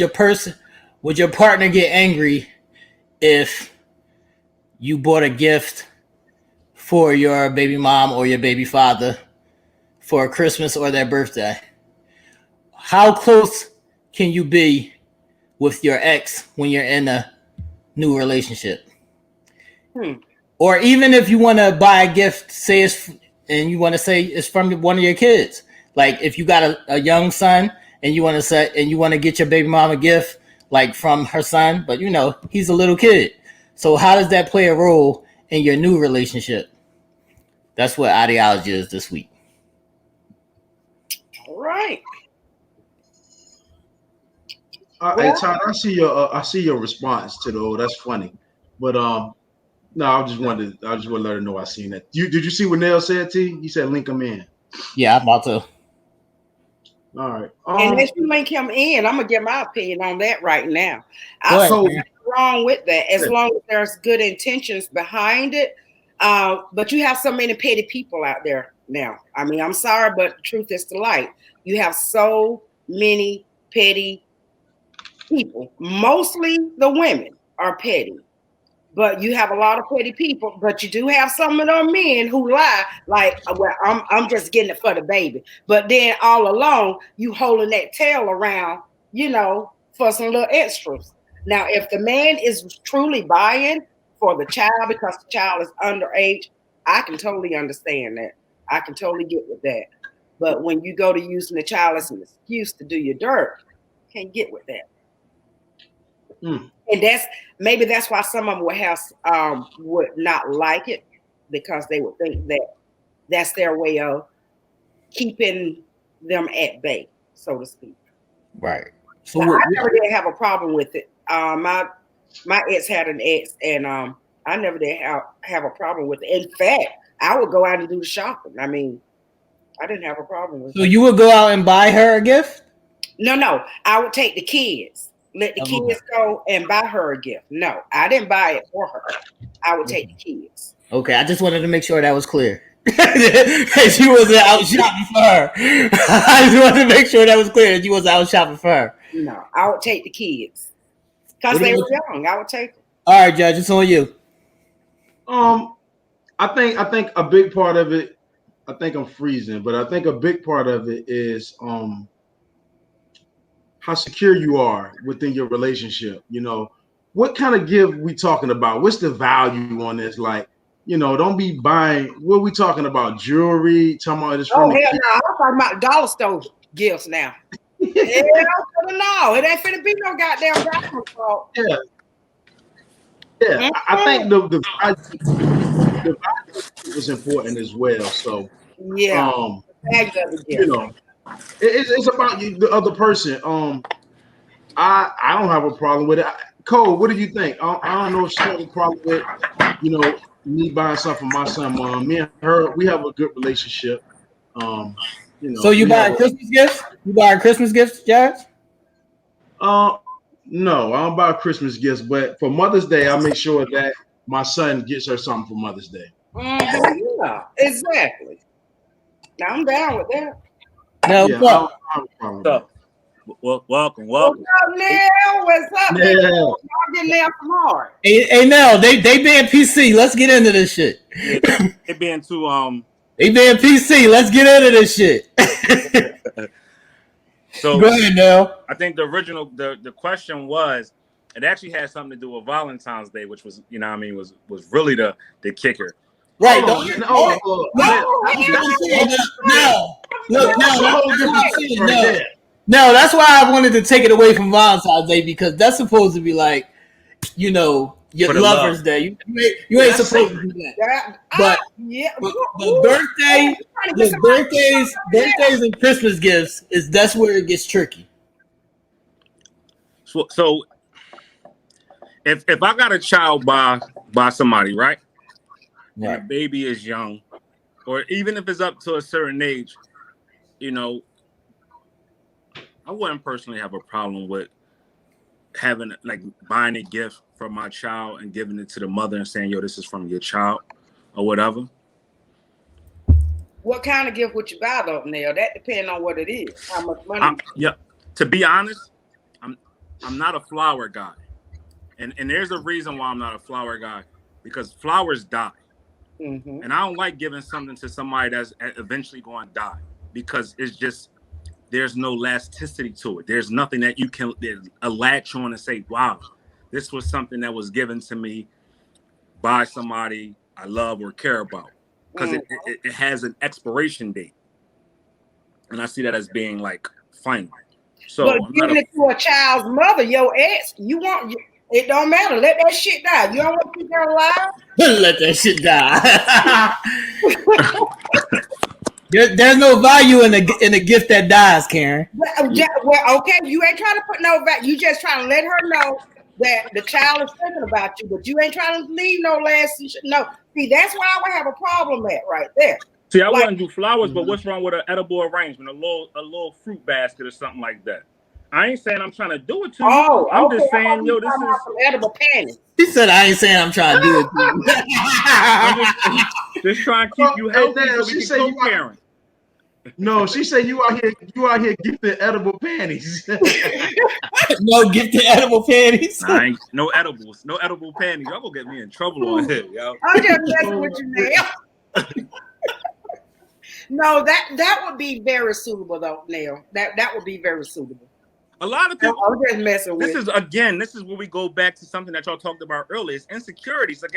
your person, would your partner get angry if you bought a gift for your baby mom or your baby father for Christmas or their birthday? How close can you be with your ex when you're in a new relationship? Or even if you want to buy a gift, say it's and you want to say it's from one of your kids. Like if you got a young son and you want to say and you want to get your baby mom a gift like from her son, but you know he's a little kid. So how does that play a role in your new relationship? That's what ideology is this week. All right. Hey Todd, I see your response to the that's funny, but no, I just wanted to let her know I seen that. Did you see what Nell said to you? He said link him in. Yeah, I'm about to. All right. And as you link him in, I'm gonna get my opinion on that right now. Go I ahead, see man. nothing wrong with that as long as there's good intentions behind it. But you have so many petty people out there now. I mean, I'm sorry, but the truth is the light. You have so many petty people. Mostly the women are petty. But you have a lot of petty people, but you do have some of them men who lie, like, well, I'm just getting it for the baby. But then all along, you holding that tail around, you know, for some little extras. Now, if the man is truly buying for the child because the child is underage, I can totally understand that. I can totally get with that. But when you go to using the child as an excuse to do your dirt, can't get with that. And that's why some of them would not like it because they would think that that's their way of keeping them at bay, so to speak. Right. So I never did have a problem with it. My ex had an ex, and I never did have a problem with it. In fact, I would go out and do the shopping. I mean, I didn't have a problem with it. So you would go out and buy her a gift? No. I would take the kids. Let the kids go and buy her a gift. No, I didn't buy it for her. I would take the kids. Okay, I just wanted to make sure that was clear. That you wasn't out shopping for her. I just wanted to make sure that was clear that you wasn't out shopping for her. No, I would take the kids. Because they were young. I would take them. All right, Judge, it's on you. I think a big part of it, I think I'm freezing, but I think a big part of it is how secure you are within your relationship. You know, what kind of gift we talking about? What's the value on this? Like, you know, don't be buying. What we talking about? Jewelry? Talking about this from hell no! I'm talking about dollar store gifts now. Hell no! It ain't finna be no goddamn diamond fault. Yeah. I think the value is important as well. So yeah, you know. It's about you, the other person. I don't have a problem with it. Cole, what do you think? I don't know if she has a problem with, you know, me buying something for my son, mom. Me and her, we have a good relationship. You know. So you buying Christmas gifts? You buying Christmas gifts, Judge? No, I don't buy Christmas gifts, but for Mother's Day, I make sure that my son gets her something for Mother's Day. Yeah, exactly. Now I'm down with that. No, yeah, I don't have a problem with that. Well, welcome. What's up, Neil? What's up, Neil? Y'all getting there from hard. Hey, no, they being PC. Let's get into this shit. It being too They being PC. Let's get into this shit. So go ahead, Neil. I think the question was, it actually had something to do with Valentine's Day, which was, you know what I mean, was really the kicker. Right. No. No, that's why I wanted to take it away from Valentine's Day, because that's supposed to be like, you know, your lover's day. You ain't supposed to do that. But birthdays and Christmas gifts that's where it gets tricky. So if I got a child by somebody, right? And the baby is young, or even if it's up to a certain age, you know, I wouldn't personally have a problem with having, like, buying a gift for my child and giving it to the mother and saying, yo, this is from your child or whatever. What kind of gift would you buy though, Neil? That depends on what it is. How much money? To be honest, I'm not a flower guy. And there's a reason why I'm not a flower guy, because flowers die. Mm-hmm. And I don't like giving something to somebody that's eventually going to die, because it's just, there's no elasticity to it. There's nothing that you can latch on and say, wow, this was something that was given to me by somebody I love or care about, because it has an expiration date. And I see that as being like final. So but giving it to a child's mother, your ex, you want it don't matter. Let that shit die. You don't want to keep her alive. Let that shit die. There's no value in a gift that dies, Karen. Well, okay, you ain't trying to put no value. You just trying to let her know that the child is thinking about you, but you ain't trying to leave no last. No, see, that's why I would have a problem at right there. See, I wouldn't do flowers, but what's wrong with an edible arrangement, a little fruit basket or something like that? I ain't saying I'm trying to do it to you. I'm just saying, yo, this is edible panties. He said, I ain't saying I'm trying to do it to you. I'm just trying to keep you healthy so we can co-parent. No, she said you out here gifting edible panties. No gifting edible panties. Nah, no edible panties. Y'all gonna get me in trouble on here, yo. I'm just messing with you now. No, that would be very suitable though, Neil. That would be very suitable. A lot of people. I'm just messing with. This is where we go back to something that y'all talked about earlier. It's insecurities. Like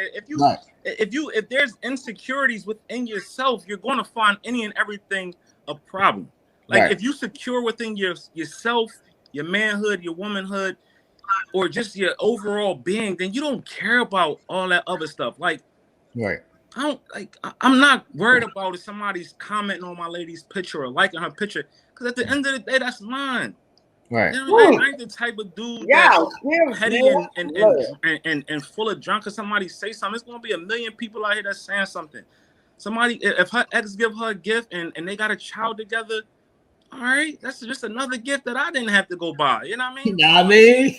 if there's insecurities within yourself, you're going to find any and everything a problem. Like if you secure within yourself, your manhood, your womanhood, or just your overall being, then you don't care about all that other stuff. Like, I'm not worried about if somebody's commenting on my lady's picture or liking her picture, because at the end of the day, that's mine. Right. You know, I ain't the type of dude that's petty and full of junk. Cause somebody say something, it's gonna be a million people out here that's saying something. Somebody, if her ex give her a gift and they got a child together, all right, that's just another gift that I didn't have to go buy. You know what I mean? You know what I mean?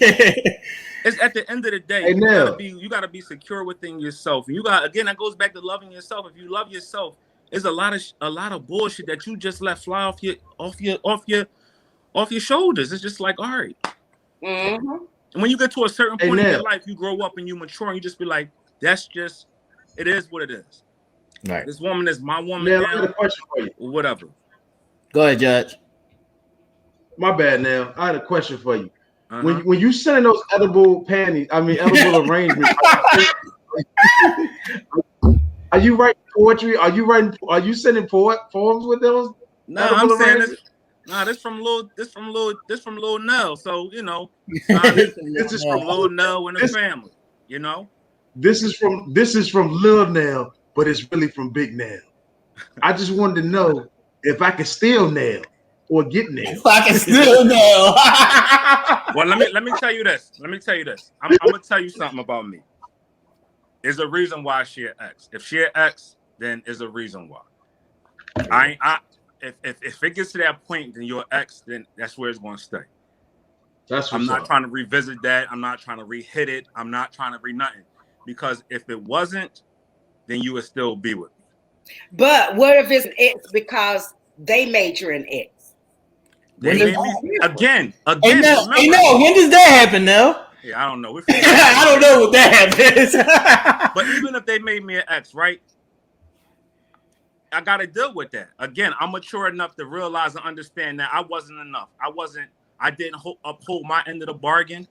It's at the end of the day, hey, you gotta be secure within yourself. And again, that goes back to loving yourself. If you love yourself, there's a lot of bullshit that you just let fly off your shoulders. It's just like, all right. Mm-hmm. And when you get to a certain point in your life, you grow up and you mature, and you just be like, that's just, it is what it is. Right. This woman is my woman now. Now. I got a question for you. Or whatever. Go ahead, Judge. My bad. Now I had a question for you. When you sending those edible panties, edible arrangements, are you writing poetry? Are you sending poems with those? No, I'm saying this. Nah, this from Lil Nell. So you know, this is from Lil Nell and the family. You know, this is from Lil Nell, but it's really from Big Nell. I just wanted to know if I can steal Nell or get Nell. If I can steal Nell. Well, let me tell you this. I'm gonna tell you something about me. There's a reason why she an ex. If she an ex, then there's a reason why. If it gets to that point, then you're ex, then that's where it's going to stay. I'm not trying to revisit that. I'm not trying to re-hit it. I'm not trying to nothing. Because if it wasn't, then you would still be with me. But what if it's an ex because they made you an ex? Again. Hey, no, when does that happen now? Yeah, I don't know. I don't know what that happens. But even if they made me an ex, right? I got to deal with that. Again, I'm mature enough to realize and understand that I wasn't enough. I didn't uphold my end of the bargain,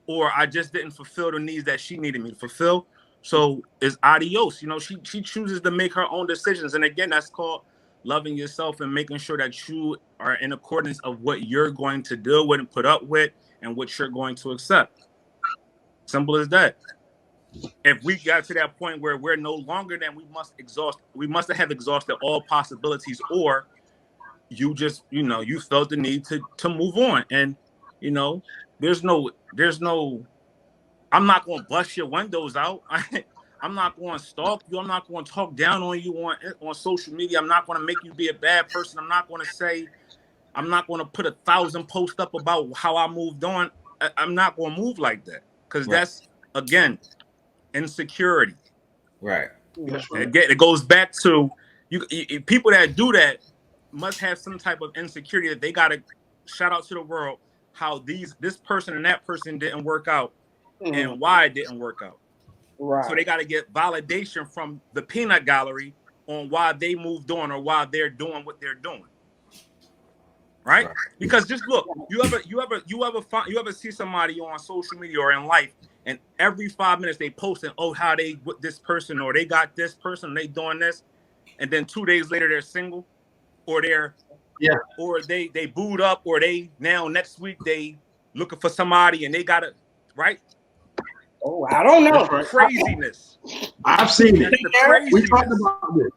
or I just didn't fulfill the needs that she needed me to fulfill. So it's adios. You know, she chooses to make her own decisions. And again, that's called loving yourself and making sure that you are in accordance of what you're going to deal with and put up with and what you're going to accept. Simple as that. If we got to that point where we're no longer, then we must have exhausted all possibilities, or you just, you felt the need to move on. And, there's no, I'm not going to bust your windows out. I'm not going to stalk you. I'm not going to talk down on you on social media. I'm not going to make you be a bad person. I'm not going to put 1,000 posts up about how I moved on. I'm not going to move like that. Because that's, again, insecurity. Right. Again, it goes back to you. People that do that must have some type of insecurity that they got to shout out to the world. how this person and that person didn't work out and why it didn't work out. Right. So they got to get validation from the peanut gallery on why they moved on or why they're doing what they're doing. Right? Because just look, you ever see somebody on social media or in life, and every 5 minutes they posting, how they with this person, or they got this person, they doing this, and then 2 days later they're single, or or they booed up, or they now next week they looking for somebody and they got it right. Oh, I don't know. Right. Craziness. I've seen it. We talked about this.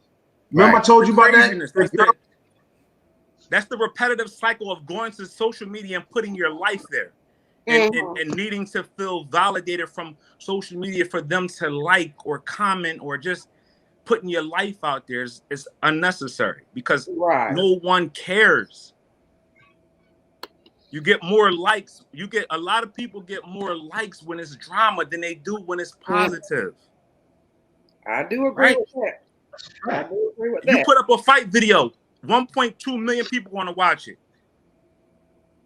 Remember I told you about that? That's the repetitive cycle of going to social media and putting your life there. And needing to feel validated from social media for them to like or comment, or just putting your life out there is unnecessary, because no one cares. You get more likes. A lot of people get more likes when it's drama than they do when it's positive. I do agree with that. I do agree with that. You put up a fight video, 1.2 million people want to watch it.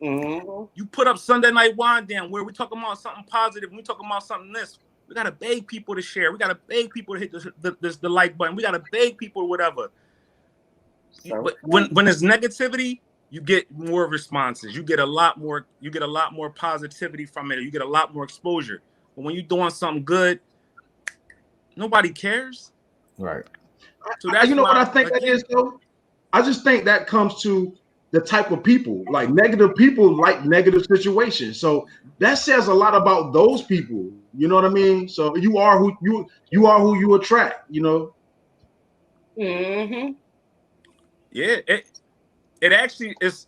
You put up Sunday Night Wine Down, where we talking about something positive, we talking about something this. We gotta beg people to share. We gotta beg people to hit the like button. We gotta beg people whatever. But when there's negativity, you get more responses. You get a lot more positivity from it. You get a lot more exposure. But when you're doing something good, nobody cares. Right. So that's what I think that is, though. I just think that comes to the type of people. Like, negative people like negative situations. So that says a lot about those people. You know what I mean? So you are who you attract, you know? Mm-hmm. Yeah, it actually is.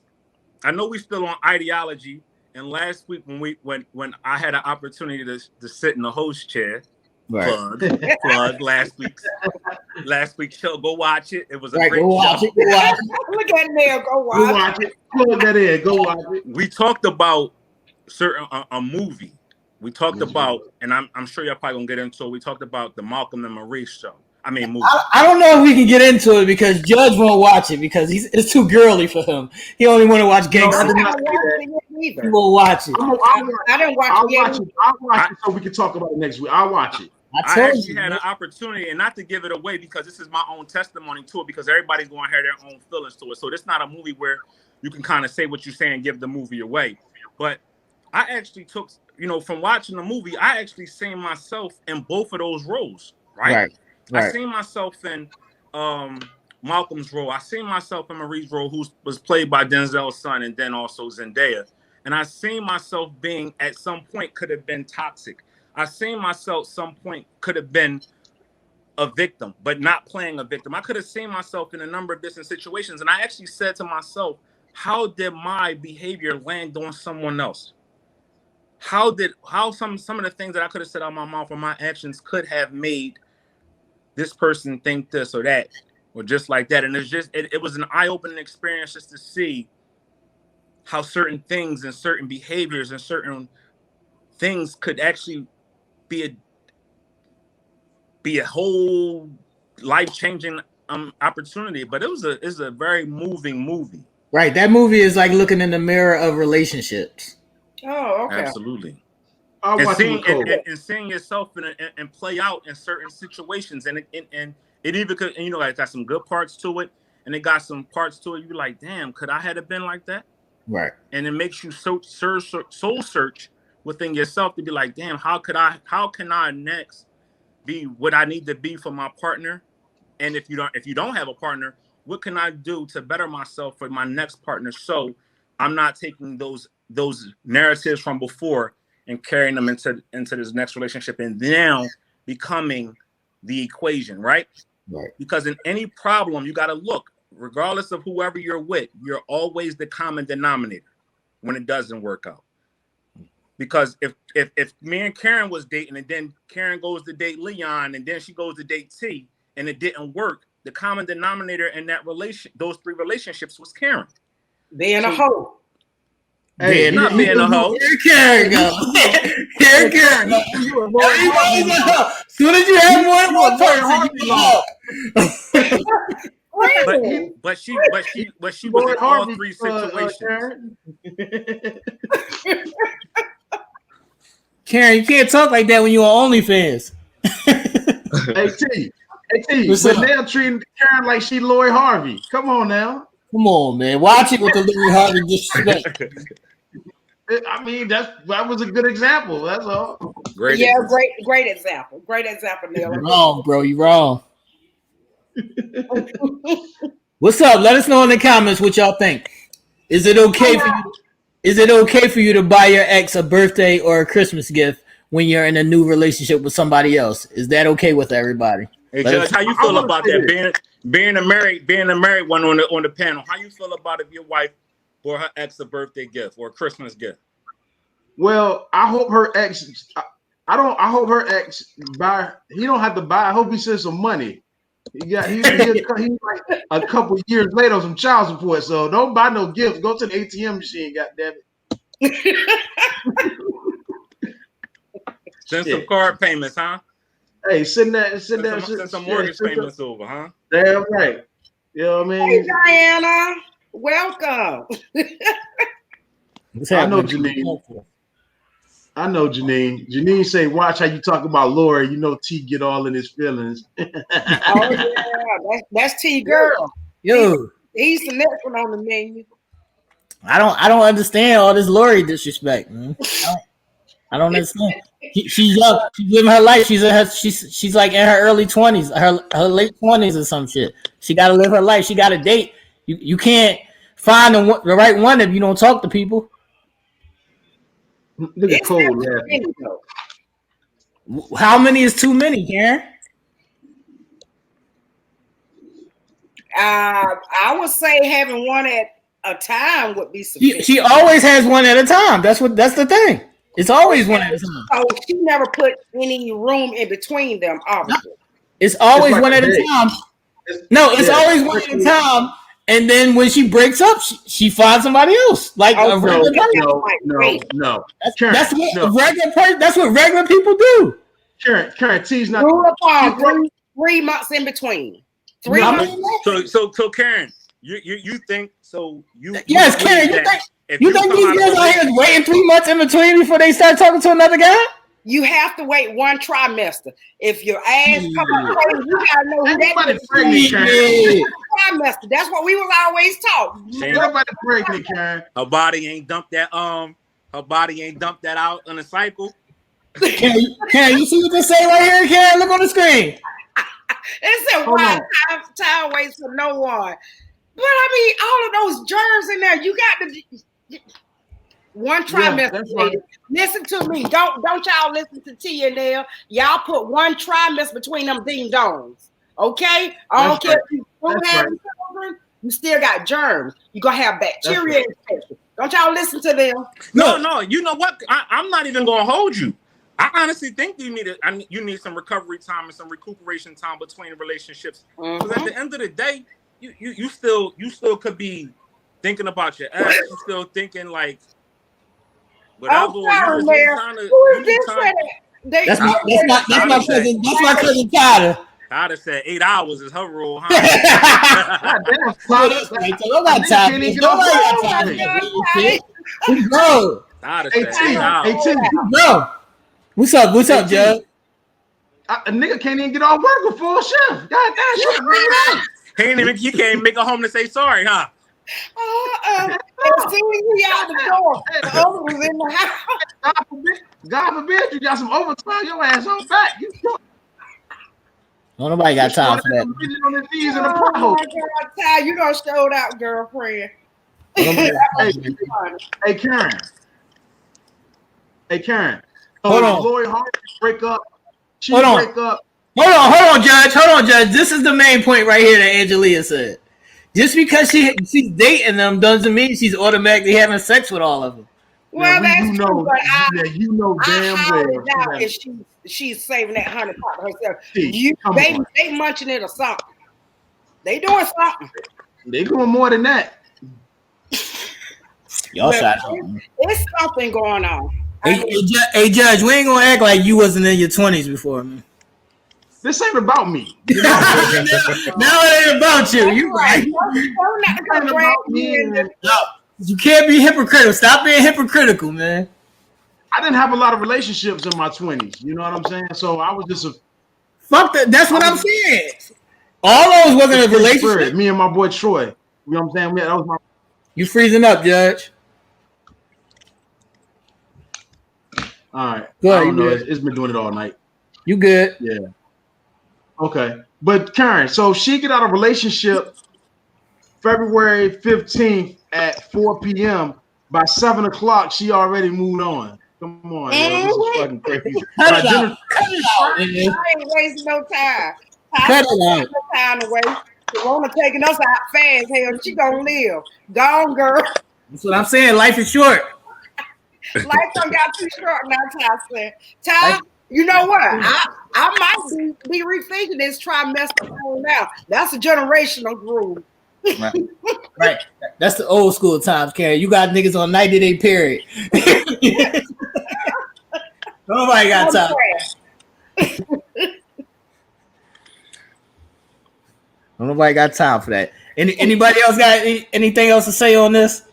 I know we're still on ideology. And last week when I had an opportunity to sit in the host chair, plug last week's show. Go watch it. It was a great show. Look at Neil. Go watch it. Plug that in. Go watch it. We talked about a movie. We talked about, and I'm sure you're probably gonna get into it. We talked about the Malcolm and Maurice show. Movie. I don't know if we can get into it because Judge won't watch it because it's too girly for him. He only want to watch gangster. He won't watch it. I didn't watch it. I'll watch it so we can talk about it next week. I'll watch it. I actually had an opportunity, and not to give it away because this is my own testimony to it, because everybody's going to have their own feelings to it. So it's not a movie where you can kind of say what you say and give the movie away. But I actually took, from watching the movie, I actually seen myself in both of those roles, right? I seen myself in Malcolm's role. I seen myself in Marie's role, who was played by Denzel's son, and then also Zendaya. And I seen myself being, at some point, could have been toxic. I seen myself some point could have been a victim, but not playing a victim. I could have seen myself in a number of different situations. And I actually said to myself, how did my behavior land on someone else? How some of the things that I could have said out of my mouth or my actions could have made this person think this or that, or just like that. And it was an eye-opening experience just to see how certain things and certain behaviors and certain things could actually be a whole life-changing opportunity. But it's a very moving movie. Right. That movie is like looking in the mirror of relationships. Oh, okay. Absolutely. And seeing yourself and play out in certain situations, and it even could, it got some good parts to it, and it got some parts to it. You're like, damn, could I have been like that? Right. And it makes you soul search within yourself to be like, damn, how can I next be what I need to be for my partner? And if you don't have a partner, what can I do to better myself for my next partner? So I'm not taking those narratives from before and carrying them into this next relationship, and now becoming the equation, right? Right. Because in any problem, you got to look, regardless of whoever you're with, you're always the common denominator when it doesn't work out. Because if me and Karen was dating, and then Karen goes to date Leon, and then she goes to date T, and it didn't work, the common denominator in those three relationships was Karen. Being a hoe. Hey, not being a hoe. Here Karen goes. Here Karen goes. As soon as you have more than one person, you go. But she was Lord in all Harvey, three situations. Karen, you can't talk like that when you're on OnlyFans. Hey T, but now treating Karen like she Lloyd Harvey. Come on now. Come on, man. Watch it with the Lloyd Harvey disrespect. I mean, that was a good example. That's all. Great example. Great example, Neil. You're wrong, bro. You're wrong. What's up? Let us know in the comments what y'all think. Is it okay for you? Is it okay for you to buy your ex a birthday or a Christmas gift when you're in a new relationship with somebody else? Is that okay with everybody? Hey, Judge, how you feel about that? Being a married one on the panel. How you feel about if your wife bought her ex a birthday gift or a Christmas gift? Well, I hope her ex. I hope her ex buy. He don't have to buy. I hope he sends some money. He like a couple years later on some child support. So don't buy no gifts. Go to the ATM machine. God damn it. Send some card payments, huh? Hey, send some mortgage payments over, huh? Damn right. You know what I mean? Hey, Diana, welcome. I know Janine. Janine say, watch how you talk about Lori. You know T get all in his feelings. Oh yeah, that's T girl. Yo, he's the next one on the menu. I don't understand all this Lori disrespect, man. I don't understand. She's young. She's living her life. She's like in her early 20s, her late 20s or some shit. She got to live her life. She got to date. You can't find the right one if you don't talk to people. Look at Cole. How many is too many, Karen? I would say having one at a time would be sufficient. She always has one at a time. That's the thing. It's always one at a time. So she never put any room in between them, obviously. It's always one at a time. It's always one at a time. And then when she breaks up, she finds somebody else. Like a regular person. No. That's what regular people do. Karen T's not. Grew up on 3 months in between. 3 months. So Karen, you think so? Yes, Karen. You think these girls out here is waiting 3 months in between before they start talking to another guy? You have to wait 1 trimester. If your ass come up, you gotta know who that is. Trimester. That's what we was always taught. Everybody pregnant, Karen. Her body ain't dumped that out on a cycle. Karen, you see what they say right here, Karen? Look on the screen. It said one time waits for no one. But I mean, all of those germs in there, you got to 1 trimester. Right. Listen to me. Don't y'all listen to T and L. Y'all put 1 trimester between them ding dongs. Okay? I don't care if you don't have children, you still got germs. You're gonna have bacteria infection. Don't y'all listen to them. No, you know what? I'm not even gonna hold you. I honestly think you need some recovery time and some recuperation time between relationships. Because at the end of the day, you still could be thinking about your ex. You still thinking like, whatever. That's my cousin. That's my cousin Tyler. I'd have said 8 hours is her rule, huh? Nobody got time. Bro. I'd have said 8 hours. Bro. What's up, Judge? A nigga can't even get off work before a shift. God damn, you can't make a home to say sorry, huh? As soon as we out the door, the other was in the house. God forbid you got some overtime, your ass on back. No, nobody got time for that. Oh my God, Ty, you done showed out, girlfriend. Hey, Karen. Hold on. Lori Harvey break up. Hold on, Judge. This is the main point right here that Angelia said. Just because she's dating them doesn't mean she's automatically having sex with all of them. Well, that's true, but you know damn well. Now if she's saving that $100 herself. They munching it or something. They doing something. They doing more than that. Y'all shot. It's something going on. Hey, Judge, we ain't gonna act like you wasn't in your 20s before, man. This ain't about me. Now it ain't about you. You right. You can't be hypocritical. Stop being hypocritical, man. I didn't have a lot of relationships in my 20s. You know what I'm saying? So I was just a fuck that. That's what I'm saying. All those wasn't a relationship. Me and my boy Troy. You know what I'm saying? That was my. You freezing up, Judge. All right. Good, I don't know. It's been doing it all night. You good? Yeah. Okay. But Karen, so she get out of relationship February 15th at 4 p.m. By 7 o'clock, she already moved on. Come on, yo, this is fucking crazy. Cut it out. I ain't wasting no time. Cut it out. No time to waste. Corona taking us out fast. Hell, she gonna live. Gone, girl. That's what I'm saying. Life is short. Life done got too short now, Ty said. Ty, you know what? I might be rethinking this trimester phone now. That's a generational groove. Right. That's the old school times, Karen. You got niggas on 90-day period. Nobody got time. Nobody got time for that. Anybody else got anything else to say on this?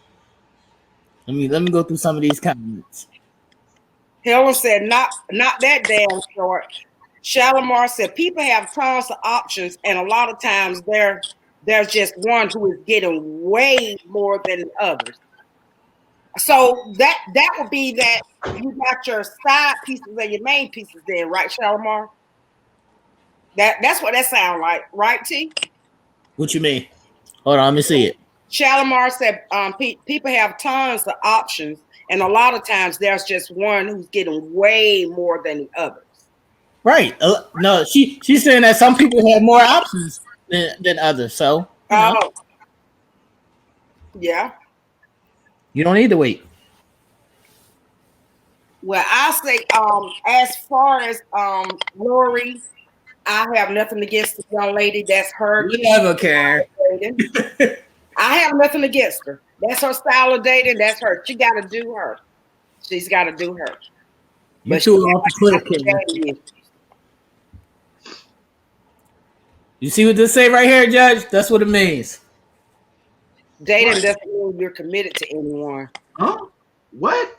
Let me go through some of these comments. Helen said, not that damn short. Shalimar said, people have tons of options, and a lot of times there's just one who is getting way more than the others. So that would be that you got your side pieces and your main pieces there, right, Shalimar? That's what that sounds like, right, T? What you mean? Hold on, let me see it. Shalimar said, people have tons of options, and a lot of times there's just one who's getting way more than the others. Right. No, she's saying that some people have more options than others. So, yeah. You don't need to wait. Well, I say, as far as Lori, I have nothing against the young lady. That's her. You never care. I have nothing against her. That's her style of dating. That's her. She got to do her. She's got to do her. You too off the cliff. You see what this say right here, Judge? That's what it means. Dating doesn't mean you're committed to anyone. Huh? What?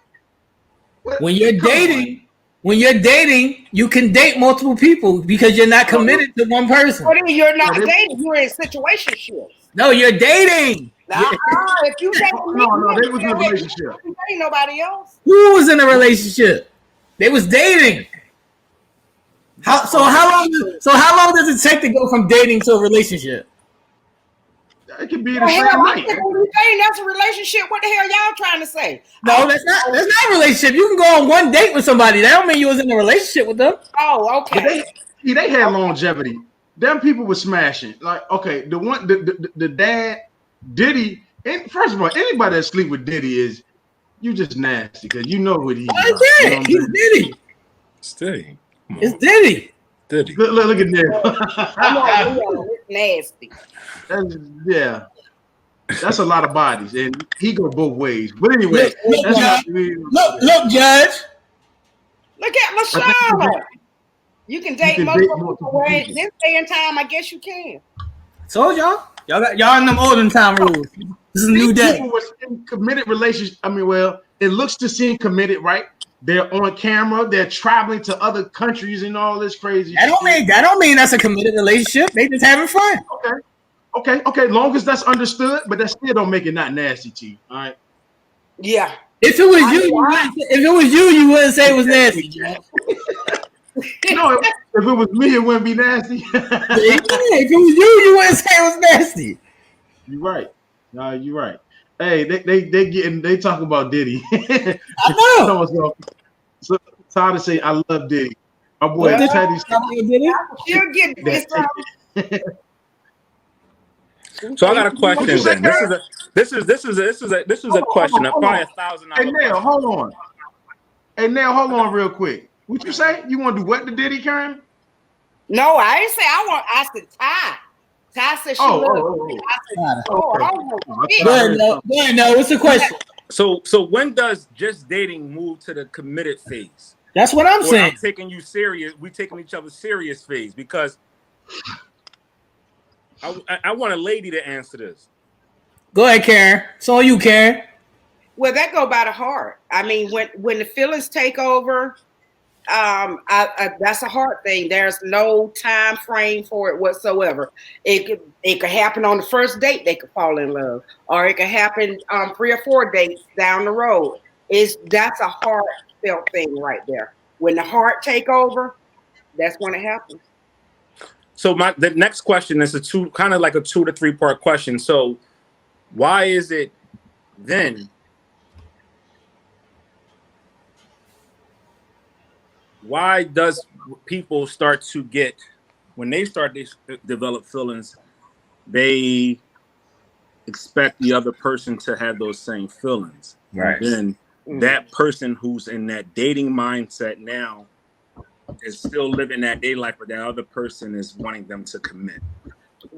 When you're dating, you can date multiple people because you're not committed to one person. But you're not dating. You're in situationships. No, you're dating. If you date no, they was in a relationship. You dating nobody else. Who was in a relationship? They was dating. How long does it take to go from dating to a relationship? It could be the same night. That's a relationship. What the hell y'all trying to say? No, that's not a relationship. You can go on one date with somebody. That don't mean you was in a relationship with them. Oh, okay. They had longevity. Them people were smashing. Like, okay, the dad, Diddy, and first of all, anybody that sleep with Diddy is you just nasty because you know what he is. He's Diddy. It's Diddy. It's Diddy. Diddy. Look at that. It's nasty. That's a lot of bodies, and he go both ways. But anyway, look, Judge. Look at Michelle. You can date multiple people. This day and time, I guess you can. Told y'all in them olden time rules. This is a new day. People were in committed relationships. I mean, well, it looks to seem committed, right? They're on camera. They're traveling to other countries and all this crazy. That don't mean that's a committed relationship. They just having fun. Okay. Long as that's understood, but that still don't make it not nasty to you. All right. Yeah. If it was you wouldn't say it was nasty. No, if it was me, it wouldn't be nasty. If it was you wouldn't say it was nasty. You're right. No, you're right. Hey, they talk about Diddy. I know. So Todd to say I love Diddy. My boy Teddy. You'll get this. So I got a question then. This is a question. Probably $1,000. Hey Nail, hold on real quick. What you say? You want to do what to Diddy, Karen? No, I didn't say I said Ty. Ty said she loved me. I said, no, what's the question? So when does just dating move to the committed phase? That's what I'm saying. I'm taking you serious. We taking each other serious phase, because I want a lady to answer this. Go ahead, Karen. It's all you, Karen. Well, that go by the heart. I mean, when the feelings take over, that's a heart thing. There's no time frame for it whatsoever. It could happen on the first date. They could fall in love, or it could happen 3 or 4 dates down the road. That's a heartfelt thing right there. When the heart take over, that's when it happens. So the next question is kind of like a 2 to 3 part question. So why is it then? Why does people start to get, when they start to develop feelings, they expect the other person to have those same feelings? Right. And then that person who's in that dating mindset now is still living that day life, but that other person is wanting them to commit.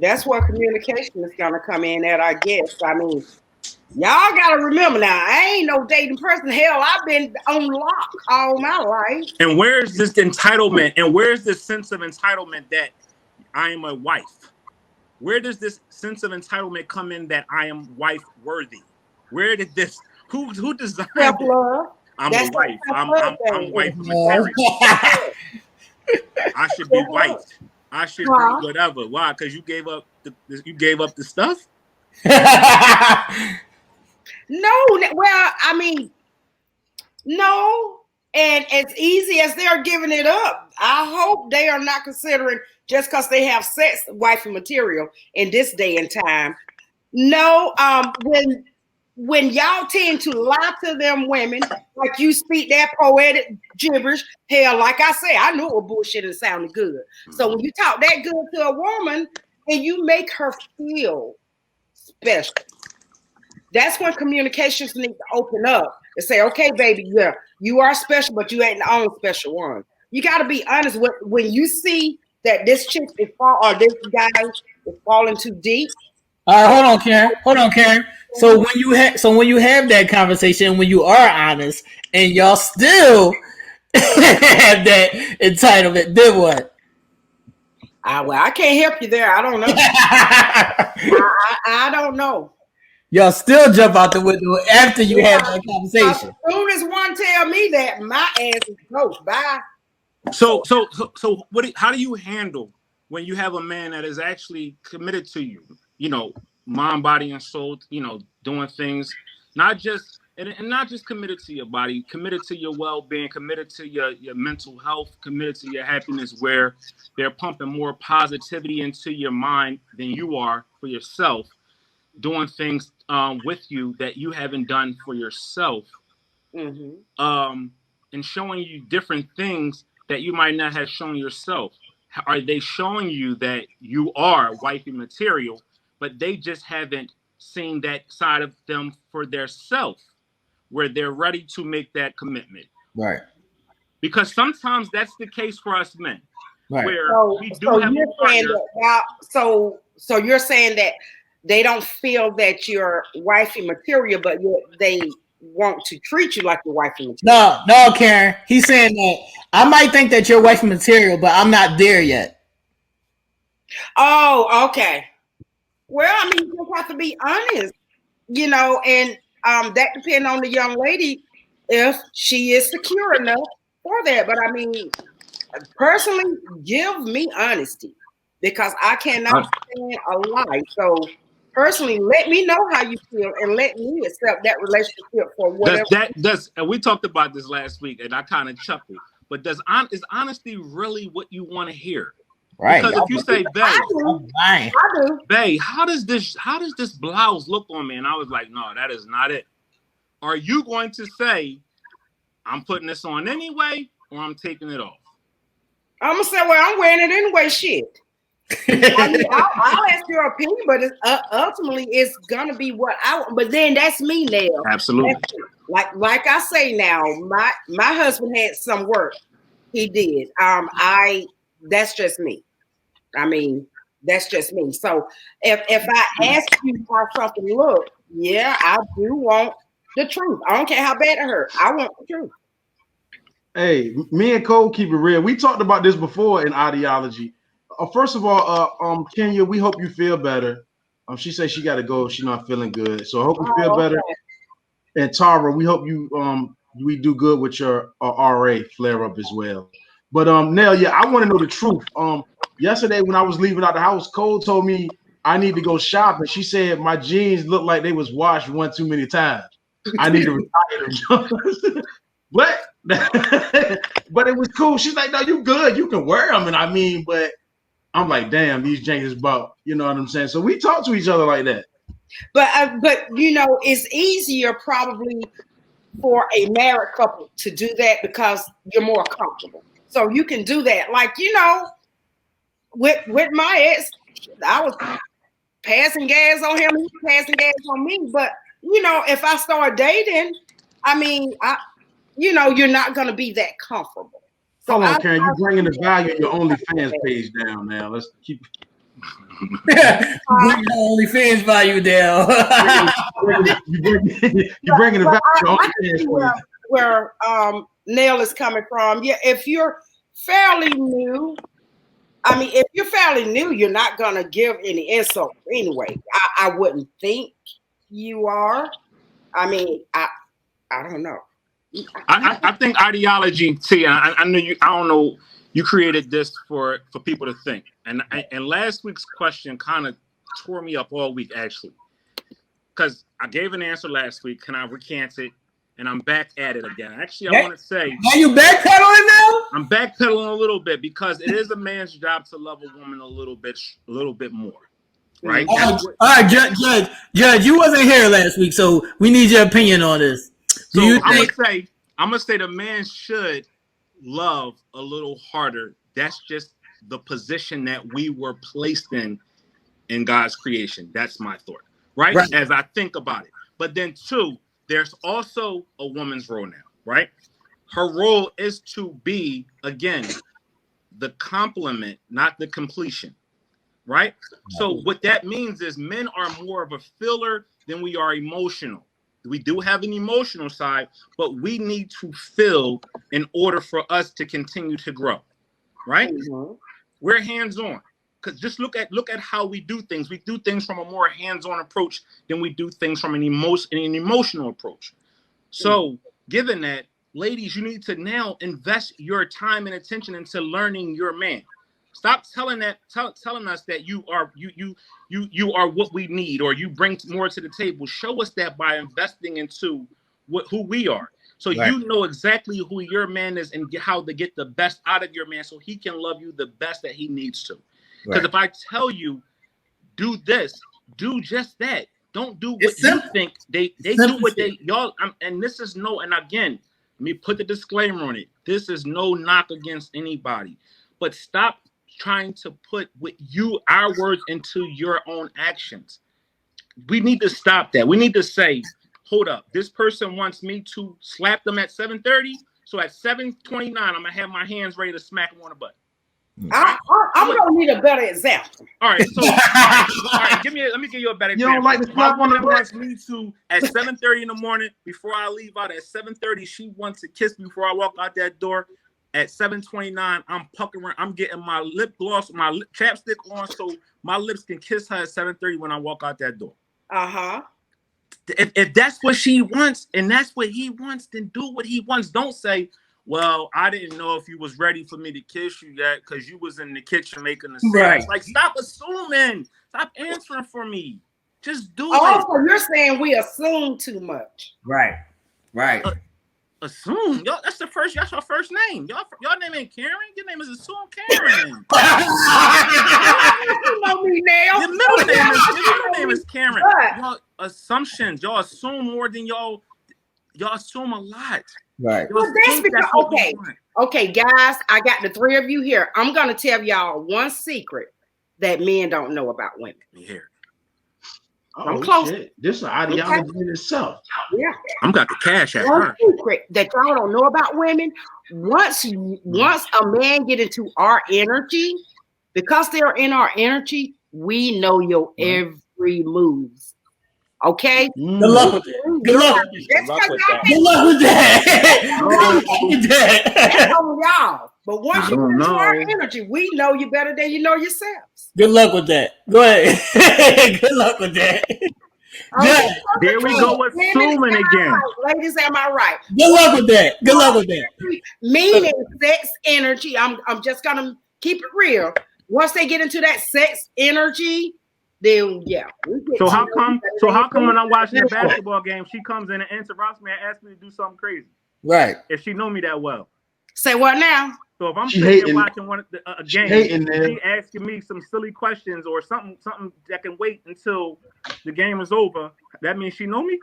That's where communication is gonna come in at, I guess. I mean, y'all gotta remember now, I ain't no dating person. Hell, I've been on lock all my life. And where's this entitlement? And where's this sense of entitlement that I am a wife? Where does this sense of entitlement come in that I am wife worthy? Where did this? Who designed it? I'm a wife. I'm wife material. I should be wifed. I should be whatever. Why? Because you gave up the stuff. No, well, I mean, no. And as easy as they're giving it up, I hope they are not considering just because they have sex wifey material in this day and time. No, when y'all tend to lie to them women, like you speak that poetic gibberish, hell, like I say, I knew it was bullshit and sounded good. So when you talk that good to a woman and you make her feel special, that's when communications need to open up and say, okay, baby, yeah, you are special, but you ain't the only special one. You got to be honest with when you see that this chick is this guy is falling too deep. All right, hold on, Karen. So when you have that conversation, when you are honest, and y'all still have that entitlement, then what? Well, I can't help you there. I don't know. I don't know. Y'all still jump out the window after you have that conversation. As soon as one tell me that, my ass is ghost. Bye. So how do you handle when you have a man that is actually committed to you? You know, mind, body, and soul. You know, doing things not just committed to your body, committed to your well-being, committed to your mental health, committed to your happiness. Where they're pumping more positivity into your mind than you are for yourself, doing things with you that you haven't done for yourself, and showing you different things that you might not have shown yourself. Are they showing you that you are wifey material, but they just haven't seen that side of them for their self, where they're ready to make that commitment? Right. Because sometimes that's the case for us men, right. Where we do have a partner. So you're saying that they don't feel that you're wifey material, but they want to treat you like your wifey material. No, Karen. He's saying that I might think that you're wifey material, but I'm not there yet. Oh, okay. Well, I mean, you just have to be honest, you know, and that depends on the young lady if she is secure enough for that. But I mean, personally, give me honesty because I cannot stand a lie. So personally, let me know how you feel and let me accept that relationship for whatever. And we talked about this last week, and I kind of chuckled. But is honesty really what you want to hear? Right. Because if you say, I do. Babe, how does this blouse look on me? And I was like, no, that is not it. Are you going to say, I'm putting this on anyway, or I'm taking it off? I'm gonna say, well, I'm wearing it anyway. Shit. I mean, I'll ask your opinion, but ultimately it's gonna be what I want. But then that's me now. Absolutely. Like I say now, my husband had some work. He did. That's just me. I mean, that's just me. So if I ask you how something looks, yeah, I do want the truth. I don't care how bad it hurts. I want the truth. Hey, me and Cole keep it real. We talked about this before in ideology. First of all, Kenya, we hope you feel better. She says she got to go. She's not feeling good, so I hope you feel better. And Tara, we hope you we do good with your RA flare up as well. But Nell, yeah, I want to know the truth. Yesterday when I was leaving out the house, Cole told me I need to go shopping. She said my jeans looked like they was washed one too many times. I need to retire them. But but it was cool. She's like, no, you good. You can wear them. And I mean, but I'm like, damn, these jeans is about, you know what I'm saying? So we talk to each other like that. But you know, it's easier probably for a married couple to do that because you're more comfortable. So you can do that. Like, you know, with my ex, I was passing gas on him, he was passing gas on me. But you know, if I start dating, I mean, you're not going to be that comfortable. So hold on, Karen, you bringing the value of your OnlyFans page down now. Let's keep. Bring the OnlyFans value down. you're bringing the value of OnlyFans. Where Nell is coming from. Yeah, if you're fairly new, you're not going to give any insult anyway. I wouldn't think you are. I mean, I don't know. I think ideology, T. I know you. I don't know. You created this for people to think, and last week's question kind of tore me up all week actually, because I gave an answer last week. Can I recant it? And I'm back at it again. Actually, I want to say, are you backpedaling now? I'm backpedaling a little bit because it is a man's job to love a woman a little bit more, right? All right, Judge, you wasn't here last week, so we need your opinion on this. I'm gonna say the man should love a little harder. That's just the position that we were placed in God's creation. That's my thought, right? As I think about it. But then two, there's also a woman's role now, right? Her role is to be, again, the complement, not the completion, right? So what that means is men are more of a filler than we are emotional. We do have an emotional side, but we need to fill in order for us to continue to grow, right? Mm-hmm. We're hands-on. Because just look at how we do things. We do things from a more hands-on approach than we do things from an emotional approach. So, given that, ladies, you need to now invest your time and attention into learning your man. Stop telling us that you are what we need or you bring more to the table. Show us that by investing into who we are. So you know exactly who your man is and how to get the best out of your man so he can love you the best that he needs to. Because if I tell you, do this, do just that. Don't do what you think. They do what y'all. And this is and again, let me put the disclaimer on it. This is no knock against anybody. But stop trying to put our words into your own actions. We need to stop that. We need to say, hold up, this person wants me to slap them at 7:30. So at 7:29, I'm going to have my hands ready to smack them on the butt. I'm gonna need a better example. All right, so all right, let me give you a better example. You don't like the slap on the butt? Wants me to at 7:30 in the morning before I leave out at 7:30. She wants to kiss me before I walk out that door. At 7:29, I'm puckering. I'm getting my lip gloss, my chapstick on, so my lips can kiss her at 7:30 when I walk out that door. If that's what she wants and that's what he wants, then do what he wants. Don't say, well, I didn't know if you was ready for me to kiss you yet because you was in the kitchen making the sandwich. Right. Like, stop assuming. Stop answering for me. Just do it. Also, you're saying we assume too much. Right. Assume? Y'all, that's your first name. Y'all name ain't Karen. Your name is Assume Karen. You know me now. Your middle name is Karen. Y'all assumptions. Y'all assume more than y'all assume a lot. Right. Well, that's because, okay, guys, I got the three of you here. I'm gonna tell y'all one secret that men don't know about women. Here. I'm close. Shit. This is an ideology in itself. Yeah. I'm got the cash at one secret that y'all don't know about women. Once a man get into our energy, because they're in our energy, we know your every moves. Okay. Good luck with it. Good luck. That's because y'all Good luck with that. Good luck with that. that's on y'all. But once you put into our energy, we know you better than you know yourselves. Good luck with that. Go ahead. Good luck with that. Okay, there we go assuming again. Ladies, am I right? Good luck with that. Good luck with that. Meaning sex energy. I'm just gonna keep it real. Once they get into that sex energy, then yeah. So how come when I'm watching a basketball game, she comes in and interrupts me and asks me to do something crazy? Right. If she know me that well. Say what now? So if I'm sitting here watching a game, she asking me some silly questions or something that can wait until the game is over, that means she know me?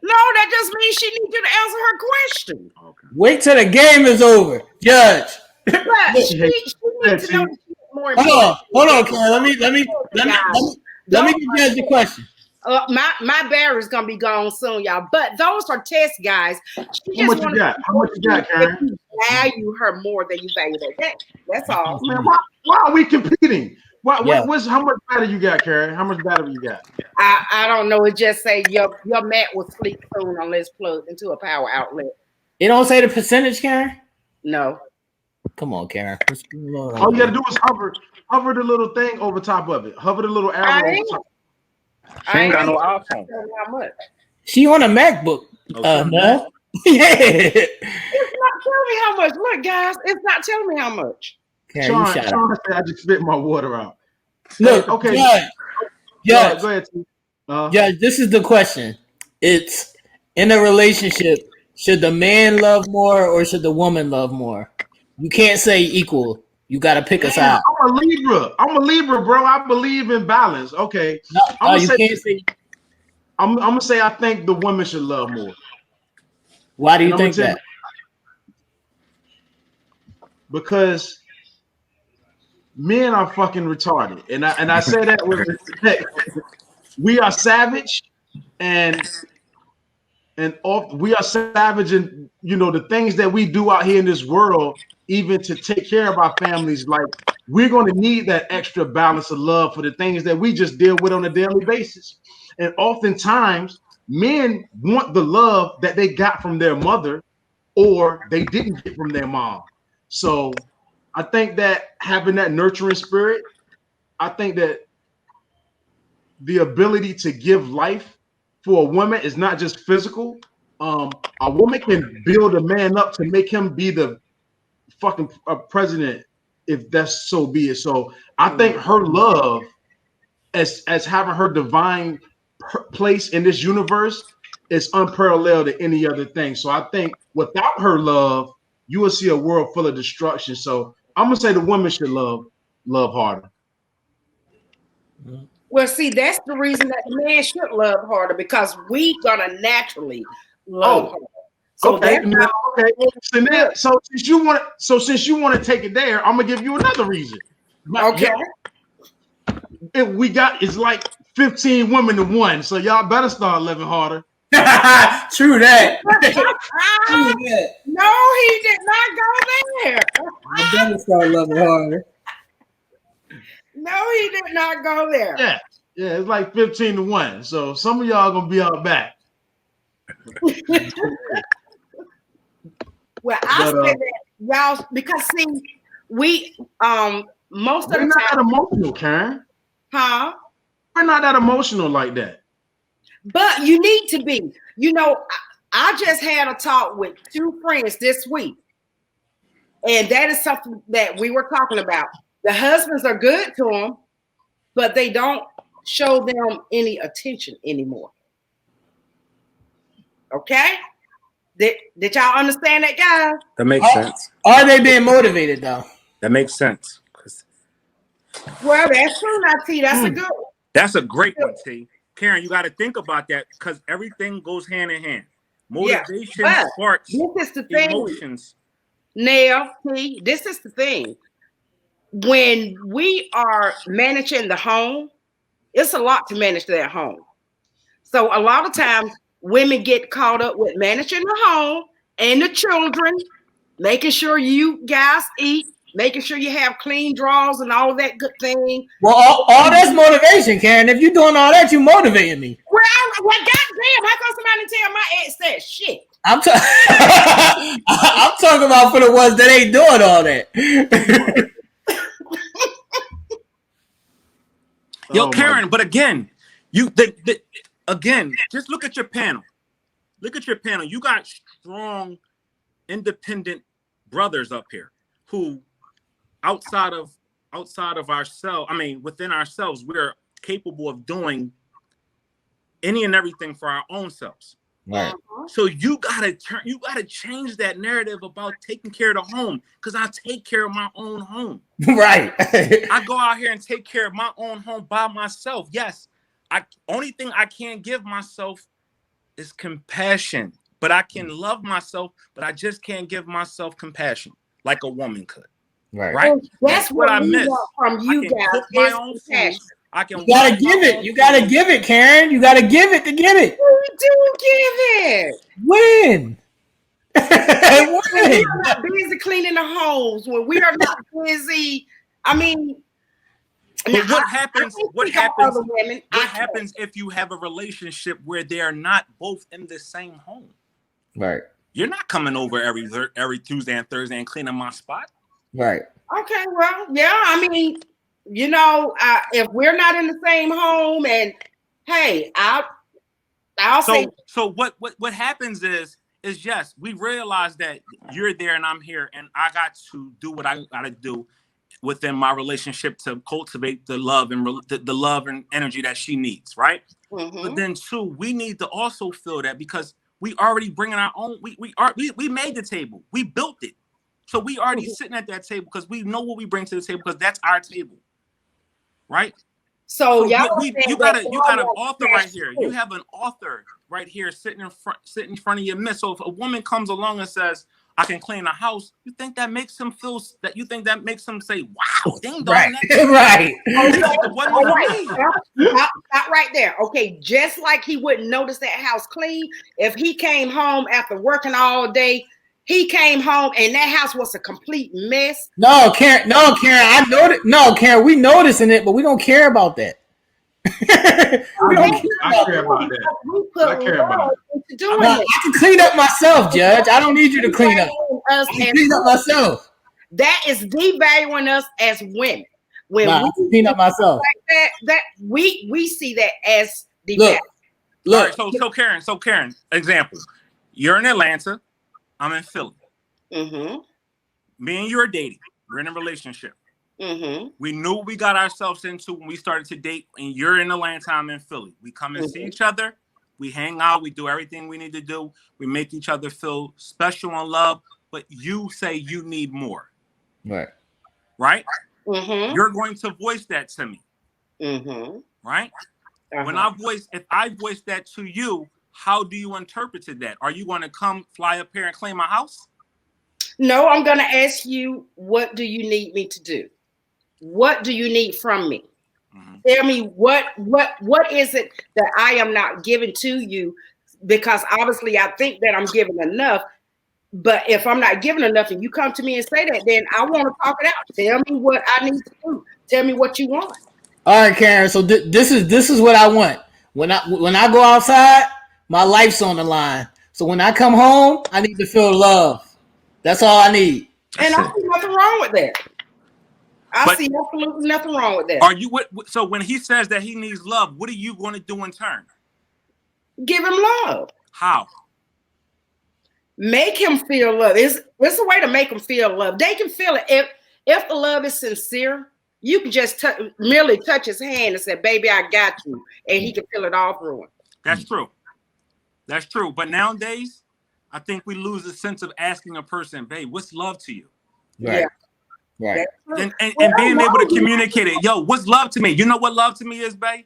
No, that just means she needs you to answer her question. Okay. Wait till the game is over, Judge. But she needs to know more important. Hold on, Karen. Let me give Judge the question. My battery's gonna be gone soon, y'all. But those are test guys. How much you got, Karen? You value her more than you value her. That's all. Man, why are we competing? How much battery you got, Karen? How much battery you got? I don't know. It just say your mat will sleep soon unless plugged into a power outlet. It don't say the percentage, Karen? No. Come on, Karen. All you gotta do is hover the little thing over top of it. Hover the little arrow over top. She ain't got no iPhone. How much? She on a MacBook. No. Yeah. It's not telling me how much. Look, guys, it's not telling me how much. Karen, Sean said I just spit my water out. Look, okay. Judge, go ahead. Judge, this is the question. It's in a relationship, should the man love more or should the woman love more? You can't say equal. You got to pick a side. I'm a Libra, bro. I believe in balance. Okay. I'm gonna say I think the women should love more. Why do you think that? Because men are fucking retarded, and I say that with respect. We are savage, and we are savage, and the things that we do out here in this world, even to take care of our families, like we're going to need that extra balance of love for the things that we just deal with on a daily basis. And oftentimes, men want the love that they got from their mother, or they didn't get from their mom. So I think that having that nurturing spirit, I think that the ability to give life for a woman is not just physical. A woman can build a man up to make him be the fucking president, if that's so be it. So I think her love, as having her divine place in this universe, is unparalleled to any other thing. So I think without her love, you will see a world full of destruction. So I'm gonna say the women should love harder. Well, see, that's the reason that the man should love harder, because we gonna naturally love harder. So okay. So since you want to take it there, I'm gonna give you another reason. Okay. It's like 15 women to one, so y'all better start living harder. True that. No, he did not go there. I better start loving harder. No, he did not go there. Yeah, it's like 15 to 1. So some of y'all gonna be out back. Well, I said that y'all, because see, we most of the time not that emotional, Karen. Huh? We're not that emotional like that. But you need to be. I just had a talk with 2 friends this week, and that is something that we were talking about. The husbands are good to them, but they don't show them any attention anymore. Okay? Did y'all understand that, guys? That makes sense. Are they being motivated though? That makes sense. Well, that's true, now, T. That's a good one. That's a great one, T. Karen, you got to think about that, because everything goes hand in hand. Motivation sparks this is the thing. Emotions. Now, T, this is the thing. When we are managing the home, it's a lot to manage that home. So a lot of times women get caught up with managing the home and the children, making sure you guys eat, making sure you have clean drawers and all of that good thing. Well, all that's motivation, Karen. If you're doing all that, you motivating me. Well, goddamn, how come somebody tell my ex that shit? I'm talking about for the ones that ain't doing all that. Yo, Karen, but again, again, just look at your panel. Look at your panel. You got strong, independent brothers up here who, outside of ourselves, I mean, within ourselves, we're capable of doing any and everything for our own selves. Right. So you gotta change that narrative about taking care of the home, because I take care of my own home. Right. I go out here and take care of my own home by myself. Yes, only thing I can't give myself is compassion, but I can love myself, but I just can't give myself compassion like a woman could. Right. That's what I miss from you guys. Cook my own food. You gotta give it. You gotta give it, Karen. You gotta give it to get it. We do give it. When? When we are not busy cleaning the homes, when we are not busy, I mean. But what happens if you have a relationship where they are not both in the same home? Right. You're not coming over every Tuesday and Thursday and cleaning my spot. Right. Okay, well, yeah, I mean, you know, if we're not in the same home, and hey, I'll say. So what happens is yes, we realize that you're there and I'm here, and I got to do what I got to do within my relationship to cultivate the love and the love and energy that she needs, right? Mm-hmm. But then too, we need to also feel that, because we already bringing our own. We made the table, we built it, so we already sitting at that table because we know what we bring to the table, because that's our table, right? So you got an author right here. You have an author right here sitting in front of your midst. So if a woman comes along and says, I can clean the house, you think that makes him feel that? You think that makes him say, "Wow, ding dong!" Right, right. Stop right there. Okay, just like he wouldn't notice that house clean if he came home after working all day. He came home and that house was a complete mess. No, Karen. I noticed. No, Karen. We noticing it, but we don't care about that. I care about that. I care about it. I can clean up myself, Judge. I don't need you to clean up. I can clean up myself. That is devaluing us as women. When I can clean up myself. Like that we see that as devaluing. Look. All right, so Karen, example. You're in Atlanta. I'm in Philly. Mm-hmm. Me and you are dating. We're in a relationship. Mm-hmm. We knew what we got ourselves into when we started to date, and you're in Atlanta, I'm in Philly. We come and see each other. We hang out. We do everything we need to do. We make each other feel special and loved, but you say you need more. Right? Mm-hmm. You're going to voice that to me. Mm-hmm. Right? Uh-huh. If I voice that to you, how do you interpret that? Are you going to come fly up here and claim my house? No, I'm going to ask you, what do you need me to do? What do you need from me? Mm-hmm. Tell me what is it that I am not giving to you? Because obviously I think that I'm giving enough. But if I'm not giving enough and you come to me and say that, then I want to talk it out. Tell me what I need to do. Tell me what you want. All right, Karen. So this is what I want. When I go outside, my life's on the line. So when I come home, I need to feel love. That's all I need. And I see nothing wrong with that. I see absolutely nothing wrong with that. Are you so when he says that he needs love, what are you going to do in turn? Give him love. How? Make him feel love. It's a way to make him feel love. They can feel it. If the love is sincere, you can just merely touch his hand and say, "Baby, I got you," and he can feel it all through him. That's true. That's true. But nowadays, I think we lose the sense of asking a person, "Babe, what's love to you?" Right. Yeah. Right. And being able to communicate it. Yo, what's love to me? You know what love to me is, babe?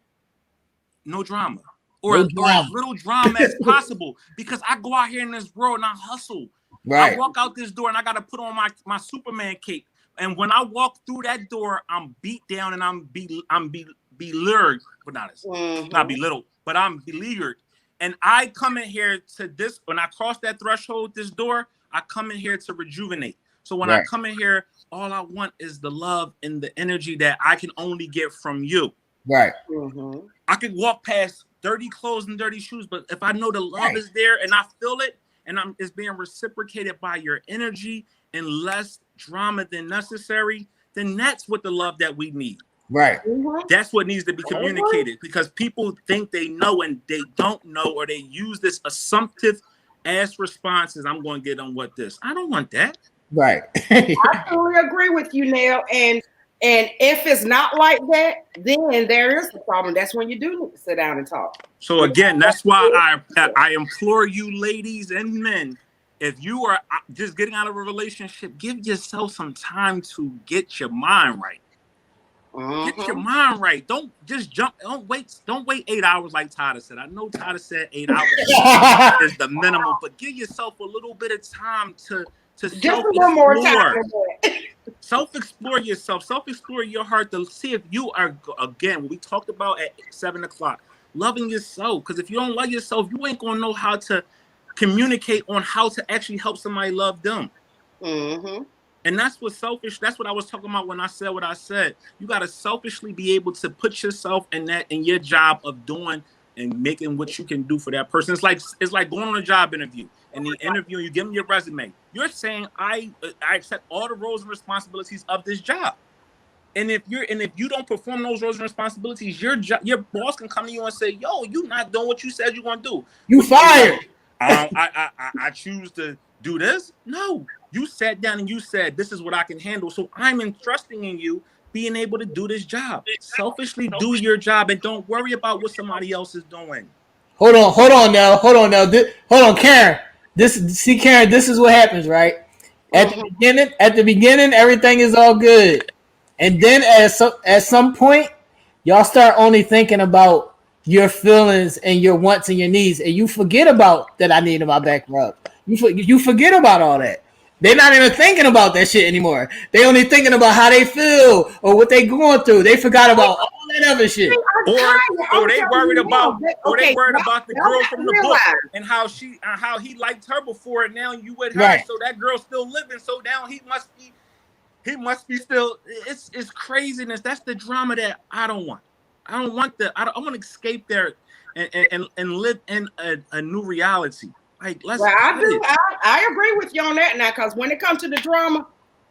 No drama. Or as little drama as possible. Because I go out here in this world and I hustle. Right. I walk out this door and I got to put on my Superman cape. And when I walk through that door, I'm beat down and I'm beleaguered. But not belittled, but I'm beleaguered. And I come in here to this, when I cross that threshold, this door, I come in here to rejuvenate. So when I come in here, all I want is the love and the energy that I can only get from you. Right. Mm-hmm. I could walk past dirty clothes and dirty shoes, but if I know the love is there and I feel it and it's being reciprocated by your energy and less drama than necessary, then that's what the love that we need. Right. That's what needs to be communicated, because people think they know and they don't know, or they use this assumptive ass responses. I'm going to get on what this. I don't want that. Right. I totally agree with you, Nell. And if it's not like that, then there is the problem. That's when you do need to sit down and talk. So again, that's why I implore you, ladies and men, if you are just getting out of a relationship, give yourself some time to get your mind right. Get your mind right. Don't just jump. Don't wait 8 hours like Tyler said. I know Tyler said 8 hours is the minimum, but give yourself a little bit of time to self-explore yourself, self-explore your heart, to see if you are, again, what we talked about at 7 o'clock, loving yourself. Because if you don't love yourself, you ain't gonna know how to communicate on how to actually help somebody love them. And that's what I was talking about when I said what I said. You got to selfishly be able to put yourself in your job of doing and making what you can do for that person. It's like going on a job interview. In the interview, you give them your resume. You're saying I accept all the roles and responsibilities of this job. And if you don't perform those roles and responsibilities, your boss can come to you and say, "Yo, you're not doing what you said you're gonna do. You fired." I choose to do this. No, you sat down and you said, "This is what I can handle." So I'm entrusting in you being able to do this job. Selfishly do your job and don't worry about what somebody else is doing. Hold on now. Hold on, Karen. Karen, this is what happens, right? At the beginning, everything is all good. And then at some point, y'all start only thinking about your feelings and your wants and your needs, and you forget about that I need my back rub. You forget about all that. They're not even thinking about that shit anymore. They only thinking about how they feel or what they going through. They forgot about all that other shit. Or they worried about the girl from the book and how he liked her before, and now you with her. Right. So that girl's still living. So now he must be still. It's craziness. That's the drama that I don't want. I don't want that. I want to escape there and live in a new reality. Like, I agree with you on that now, because when it comes to the drama,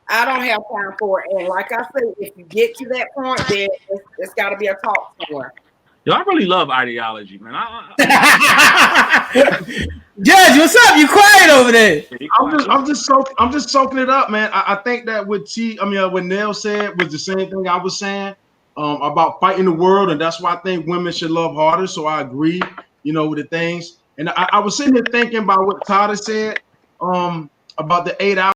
I don't have time for it. And like I said, if you get to that point, then it's got to be a talk somewhere. Yo, I really love ideology, man. Judge, what's up? You quiet over there? I'm just soaking it up, man. I think that what Nell said was the same thing I was saying about fighting the world, and that's why I think women should love harder. So I agree, with the things. And I was sitting here thinking about what Todd said about the 8 hours.